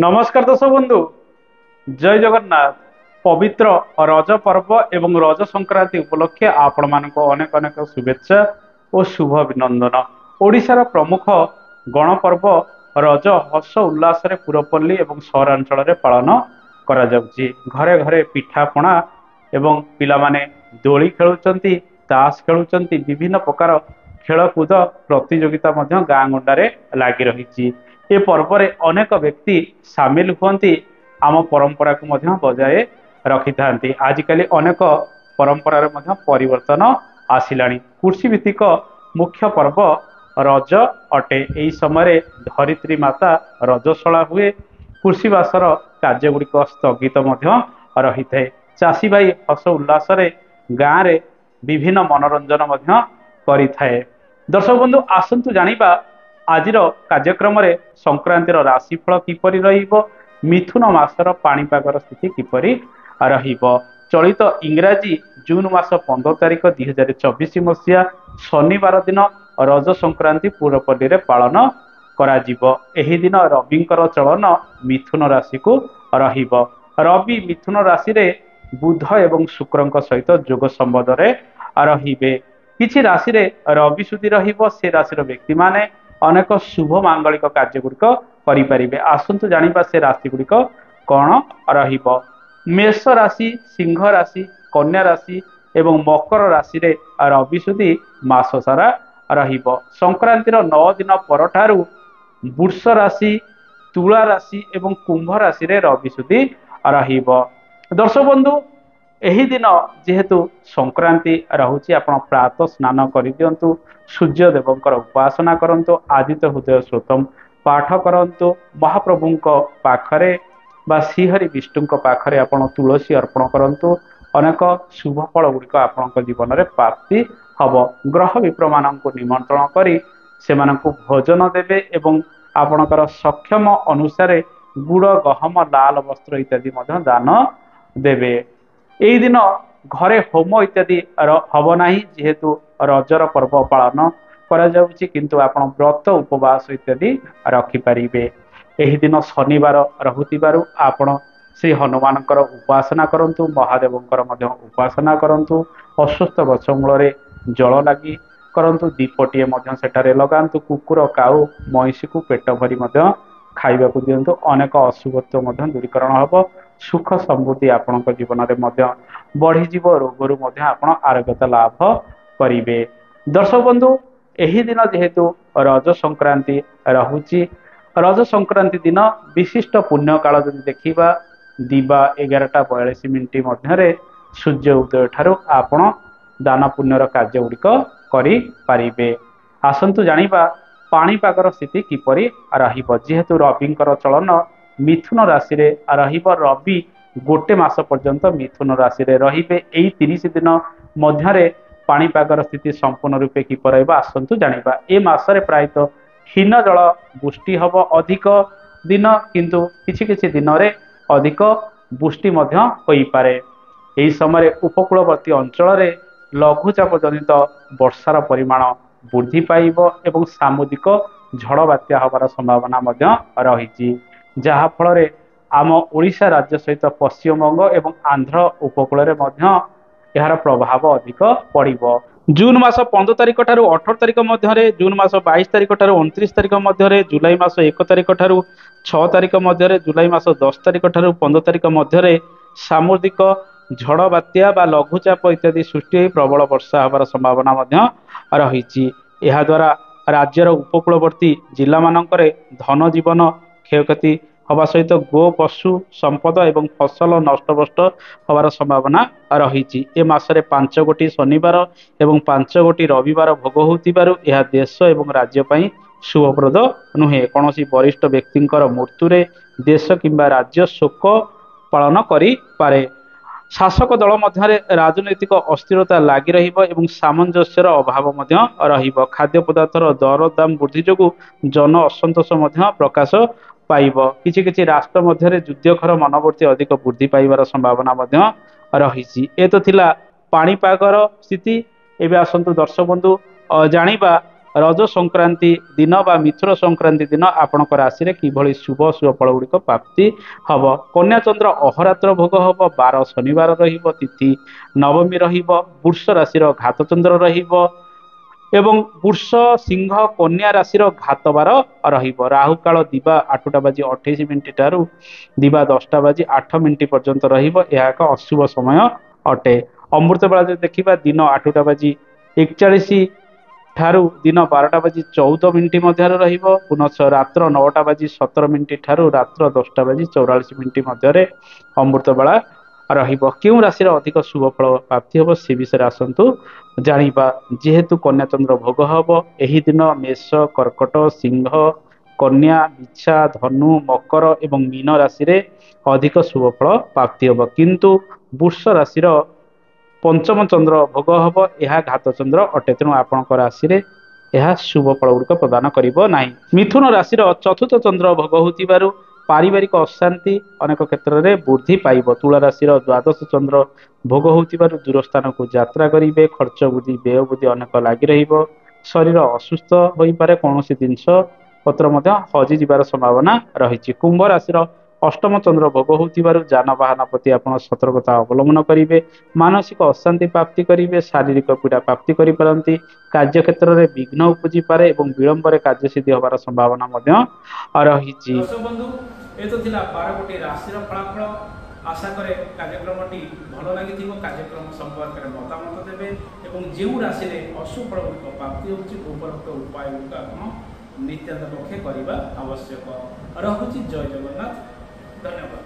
নমস্কার দর্শক বন্ধু, জয় জগন্নাথ। পবিত্র রজ পর্ব এবং রজ সংক্রান্তি উপলক্ষে আপন মানুষ অনেক অনেক শুভেচ্ছা ও শুভ অভিনন্দন। ওড়িশার প্রমুখ গণপর্ব রজ হর্ষ উল্লাসରେ পুরপল্লী এবং সহরাঞ্চଳରେ পাଳନ କରାଯାଉଛି। ଘରେ ଘରେ ପିଠାପଣା ଏବଂ ପିଲାମାନେ ଦୋଳି ଖେଳୁଛନ୍ତି, ତାସ ଖେଳୁଛନ୍ତି, ବିଭିନ୍ନ ପ୍ରକାର ଖେଳକୁଦ ପ୍ରତିଯୋଗିତା ମଧ୍ୟ ଗାଁ ଗଣ୍ଡାରେ ଲାଗି ରହିଛି। ଏ ପର୍ବରେ ଅନେକ ବ୍ୟକ୍ତି ସାମିଲ ହୁଅନ୍ତି, ଆମ ପରମ୍ପରାକୁ ମଧ୍ୟ ବଜାୟ ରଖିଥାନ୍ତି। ଆଜିକାଲି ଅନେକ ପରମ୍ପରାରେ ମଧ୍ୟ ପରିବର୍ତ୍ତନ ଆସିଲାଣି। କୃଷି ଭିତ୍ତିକ ମୁଖ୍ୟ ପର୍ବ ରଜ ଅଟେ। ଏହି ସମୟରେ ଧରିତ୍ରୀ ମାତା ରଜସ୍ୱଳା ହୁଏ। କୃଷିବାସର କାର୍ଯ୍ୟଗୁଡ଼ିକ ସ୍ଥଗିତ ମଧ୍ୟ ରହିଥାଏ। ଚାଷୀ ଭାଇ ହସ ଉଲ୍ଲାସରେ ଗାଁରେ ବିଭିନ୍ନ ମନୋରଞ୍ଜନ ମଧ୍ୟ କରିଥାଏ। ଦର୍ଶକ ବନ୍ଧୁ, ଆସନ୍ତୁ ଜାଣିବା ଆଜିର କାର୍ଯ୍ୟକ୍ରମରେ ସଂକ୍ରାନ୍ତିର ରାଶିଫଳ କିପରି ରହିବ, ମିଥୁନ ମାସର ପାଣିପାଗର ସ୍ଥିତି କିପରି ରହିବ। ଚଳିତ ଇଂରାଜୀ ଜୁନ ମାସ 15 ତାରିଖ 2024 ମସିହା ଶନିବାର ଦିନ ରଜ ସଂକ୍ରାନ୍ତି ପୁରପଲ୍ଲୀରେ ପାଳନ କରାଯିବ। ଏହି ଦିନ ରବିଙ୍କର ଚଳନ ମିଥୁନ ରାଶିକୁ ରହିବ। ରବି ମିଥୁନ ରାଶିରେ ବୁଧ ଏବଂ ଶୁକ୍ରଙ୍କ ସହିତ ଯୋଗ ସମ୍ବନ୍ଧରେ ରହିବେ। କିଛି ରାଶିରେ ରବି ସୁଧି ରହିବ, ସେ ରାଶିର ବ୍ୟକ୍ତିମାନେ ଅନେକ ଶୁଭ ମାଙ୍ଗଳିକ କାର୍ଯ୍ୟ ଗୁଡ଼ିକ କରିପାରିବେ। ଆସନ୍ତୁ ଜାଣିବା ସେ ରାଶି ଗୁଡ଼ିକ କଣ ରହିବ। ମେଷ ରାଶି, ସିଂହ ରାଶି, କନ୍ୟା ରାଶି ଏବଂ ମକର ରାଶିରେ ରବି ସୁଧି ମାସ ସାରା ରହିବ। ସଂକ୍ରାନ୍ତିର 9 ଦିନ ପରଠାରୁ ବୃଷ ରାଶି, ତୁଳା ରାଶି ଏବଂ କୁମ୍ଭ ରାଶିରେ ରବି ସୁଧି ରହିବ। ଦର୍ଶକ ବନ୍ଧୁ, ଏହି ଦିନ ଯେହେତୁ ସଂକ୍ରାନ୍ତି ରହୁଛି, ଆପଣ ପ୍ରାତଃ ସ୍ନାନ କରିଦିଅନ୍ତୁ, ସୂର୍ଯ୍ୟ ଦେବଙ୍କର ଉପାସନା କରନ୍ତୁ, ଆଦିତ୍ୟ ହୃଦୟ ସ୍ତୋତ୍ରମ୍ ପାଠ କରନ୍ତୁ, ମହାପ୍ରଭୁଙ୍କ ପାଖରେ ବା ଶ୍ରୀହରି ବିଷ୍ଣୁଙ୍କ ପାଖରେ ଆପଣ ତୁଳସୀ ଅର୍ପଣ କରନ୍ତୁ। ଅନେକ ଶୁଭ ଫଳ ଗୁଡ଼ିକ ଆପଣଙ୍କ ଜୀବନରେ ପ୍ରାପ୍ତି ହବ। ଗ୍ରହ ବିପ୍ରମାନଙ୍କୁ ନିମନ୍ତ୍ରଣ କରି ସେମାନଙ୍କୁ ଭୋଜନ ଦେବେ ଏବଂ ଆପଣଙ୍କର ସକ୍ଷମ ଅନୁସାରେ ଗୁଡ଼, ଗହମ, ଲାଲ ବସ୍ତ୍ର ଇତ୍ୟାଦି ମଧ୍ୟ ଦାନ ଦେବେ। ଏହି ଦିନ ଘରେ ହୋମ ଇତ୍ୟାଦି ହବ ନାହିଁ, ଯେହେତୁ ରଜର ପର୍ବ ପାଳନ କରାଯାଉଛି, କିନ୍ତୁ ଆପଣ ବ୍ରତ ଉପବାସ ଇତ୍ୟାଦି ରଖିପାରିବେ। ଏହି ଦିନ ଶନିବାର ରହୁଥିବାରୁ ଆପଣ ଶ୍ରୀ ହନୁମାନଙ୍କର ଉପାସନା କରନ୍ତୁ, ମହାଦେବଙ୍କର ମଧ୍ୟ ଉପାସନା କରନ୍ତୁ। ଅଶ୍ୱତ୍ଥ ଗଛ ମୂଳରେ ଜଳ ଲାଗି କରନ୍ତୁ, ଦୀପଟିଏ ମଧ୍ୟ ସେଠାରେ ଲଗାନ୍ତୁ। କୁକୁର, କାଉ, ମଇଁଷିକୁ ପେଟ ଭରି ମଧ୍ୟ ଖାଇବାକୁ ଦିଅନ୍ତୁ। ଅନେକ ଅଶୁଭତ୍ୱ ମଧ୍ୟ ଦୂରୀକରଣ ହେବ। ସୁଖ ସମୃଦ୍ଧି ଆପଣଙ୍କ ଜୀବନରେ ମଧ୍ୟ ବଢ଼ିଯିବ। ରୋଗରୁ ମଧ୍ୟ ଆପଣ ଆରୋଗ୍ୟତା ଲାଭ କରିବେ। ଦର୍ଶକ ବନ୍ଧୁ, ଏହି ଦିନ ଯେହେତୁ ରଜ ସଂକ୍ରାନ୍ତି ରହୁଛି, ରଜ ସଂକ୍ରାନ୍ତି ଦିନ ବିଶିଷ୍ଟ ପୁଣ୍ୟ କାଳ ଯଦି ଦେଖିବା, ଦିବା 11:42 ମଧ୍ୟରେ ସୂର୍ଯ୍ୟ ଉଦୟ ଠାରୁ ଆପଣ ଦାନ ପୁଣ୍ୟର କାର୍ଯ୍ୟ ଗୁଡ଼ିକ କରିପାରିବେ। ଆସନ୍ତୁ ଜାଣିବା ପାଣିପାଗର ସ୍ଥିତି କିପରି ରହିବ। ଯେହେତୁ ରବିଙ୍କର ଚଳନ ମିଥୁନ ରାଶିରେ ରହିବ, ରବି ଗୋଟେ ମାସ ପର୍ଯ୍ୟନ୍ତ ମିଥୁନ ରାଶିରେ ରହିବେ। ଏହି 30 ଦିନ ମଧ୍ୟରେ ପାଣିପାଗର ସ୍ଥିତି ସମ୍ପୂର୍ଣ୍ଣ ରୂପେ କିପରି ରହିବ, ଆସନ୍ତୁ ଜାଣିବା। ଏ ମାସରେ ପ୍ରାୟତଃ ହୀନ ଜଳ ବୃଷ୍ଟି ହେବ ଅଧିକ ଦିନ, କିନ୍ତୁ କିଛି କିଛି ଦିନରେ ଅଧିକ ବୃଷ୍ଟି ମଧ୍ୟ ହୋଇପାରେ। ଏହି ସମୟରେ ଉପକୂଳବର୍ତ୍ତୀ ଅଞ୍ଚଳରେ ଲଘୁଚାପ ଜନିତ ବର୍ଷାର ପରିମାଣ ବୃଦ୍ଧି ପାଇବ ଏବଂ ସାମୁଦ୍ରିକ ଝଡ଼ ବାତ୍ୟା ହେବାର ସମ୍ଭାବନା ମଧ୍ୟ ରହିଛି, ଯାହାଫଳରେ ଆମ ଓଡ଼ିଶା ରାଜ୍ୟ ସହିତ ପଶ୍ଚିମବଙ୍ଗ ଏବଂ ଆନ୍ଧ୍ର ଉପକୂଳରେ ମଧ୍ୟ ଏହାର ପ୍ରଭାବ ଅଧିକ ପଡ଼ିବ। ଜୁନ ମାସ 15 ତାରିଖ ଠାରୁ 18 ତାରିଖ ମଧ୍ୟରେ, ଜୁନ ମାସ 22 ତାରିଖ ଠାରୁ 29 ତାରିଖ ମଧ୍ୟରେ, ଜୁଲାଇ ମାସ 1 ତାରିଖ ଠାରୁ 6 ତାରିଖ ମଧ୍ୟରେ, ଜୁଲାଇ ମାସ 10 ତାରିଖ ଠାରୁ 15 ତାରିଖ ମଧ୍ୟରେ ସାମୁଦ୍ରିକ ଝଡ଼ ବାତ୍ୟା ବା ଲଘୁଚାପ ଇତ୍ୟାଦି ସୃଷ୍ଟି ହୋଇ ପ୍ରବଳ ବର୍ଷା ହେବାର ସମ୍ଭାବନା ମଧ୍ୟ ରହିଛି। ଏହାଦ୍ୱାରା ରାଜ୍ୟର ଉପକୂଳବର୍ତ୍ତୀ ଜିଲ୍ଲାମାନଙ୍କରେ ଧନ ଜୀବନ କ୍ଷୟକ୍ଷତି ହେବା ସହିତ ଗୋ ପଶୁ ସମ୍ପଦ ଏବଂ ଫସଲ ନଷ୍ଟଭ୍ରଷ୍ଟ ହେବାର ସମ୍ଭାବନା ରହିଛି। ଏ ମାସରେ 5 ଗୋଟି ଶନିବାର ଏବଂ 5 ଗୋଟି ରବିବାର ଭୋଗ ହେଉଥିବାରୁ ଏହା ଦେଶ ଏବଂ ରାଜ୍ୟ ପାଇଁ ଶୁଭପ୍ରଦ ନୁହେଁ। କୌଣସି ବରିଷ୍ଠ ବ୍ୟକ୍ତିଙ୍କର ମୃତ୍ୟୁରେ ଦେଶ କିମ୍ବା ରାଜ୍ୟ ଶୋକ ପାଳନ କରିପାରେ। ଶାସକ ଦଳ ମଧ୍ୟରେ ରାଜନୈତିକ ଅସ୍ଥିରତା ଲାଗି ରହିବ ଏବଂ ସାମଞ୍ଜସ୍ୟର ଅଭାବ ମଧ୍ୟ ରହିବ। ଖାଦ୍ୟ ପଦାର୍ଥର ଦରଦାମ ବୃଦ୍ଧି ଯୋଗୁଁ ଜନ ଅସନ୍ତୋଷ ମଧ୍ୟ ପ୍ରକାଶ ପାଇବ। କିଛି କିଛି ରାଷ୍ଟ୍ର ମଧ୍ୟରେ ଯୁଦ୍ଧଖର ମନୋବୃତ୍ତି ଅଧିକ ବୃଦ୍ଧି ପାଇବାର ସମ୍ଭାବନା ମଧ୍ୟ ରହିଛି। ଏ ତ ଥିଲା ପାଣିପାଗର ସ୍ଥିତି। ଏବେ ଆସନ୍ତୁ ଦର୍ଶକ ବନ୍ଧୁ ଜାଣିବା रज संक्रांति दिन बा मिथुन संक्रांति दिन आपणक राशि रे किभଳି शुभ शुभ फल गुड़िक प्राप्ति हम। कन्या चंद्र अहरात्र भोग हम। बार शनिवार रहिब। तिथि नवमी रहिब। वृष राशि घात चंद्र रहिब एवं वृष सिंह कन्या राशि घात बार रहिब। राहु काल दिवा 8टा बाजी 28 मिनिट ठारू दिवा 10टा बाजी 8 मिनिट पर्यंत रहिब। यह एक अशुभ समय अटे। अमृत बेला देखिबा दिन 8टा बाजी 41 ठारू दिन 12टा बाजी 14 मिनिट मध्य रहिब। पुनः रात्र 9टा बाजी 17 मिनिट ठारू रात्र 10टा बाजी 44 मिनिट मध्य अमृत बेला रहिब। केउं राशि अधिक शुभ फल प्राप्ति हम से विषय आसतु जानिबा। जेहेतु कन्या चंद्र भोग हम एही दिन मेष कर्कट सिंह कन्या बिछा धनु मकर एवं मीन राशि रे अधिक शुभ फल प्राप्ति हम। किंतु वृष राशि पंचम चंद्र भोग हम यह घात चंद्र अटे। तेणु आपणक राशि रे यह शुभ फल गुड़िक प्रदान करिबो नाही। मिथुन राशि चतुर्थ चंद्र भोग होतिबारु पारिवारिक अशांति अनेक क्षेत्र में वृद्धि पाइब। तुला राशि द्वादश चंद्र भोग होतिबारु दूर स्थान को यात्रा करिवे। खर्च बुद्धि व्यय बुद्धि अनेक लगी रहिबो। शरीर असुस्थ होई पारे। कौनसी जिनस पत्र मध्य हजि जिबार संभावना रही। कुंभ राशि अष्टम चंद्र भोग होतिबारु जानवाहन प्रति आपण सतर्कता अवलंबन करिवे। मानसिक अशांति प्राप्ति करिवे। शारीरिक पीड़ा प्राप्ति करि पारंती। कार्य क्षेत्र में विघ्न उपजी पारे एवं विलंब कार्य सिद्धि होबार संभावना मध्य रही। दर्शक बंधु ये तो थिला 12 राशि फलाफल। आशा करे कार्यक्रमटी भल लगी। कार्यक्रम संपर्क में मतामत देवे और जो राशि अशुभ फल गुड़िक प्राप्ति होपरोक्त उपाय गुड़िक आप नित्याନ୍ତ पक्षे करने आवश्यक। रहुछि। जय जगन्नाथ। धन्यवाद।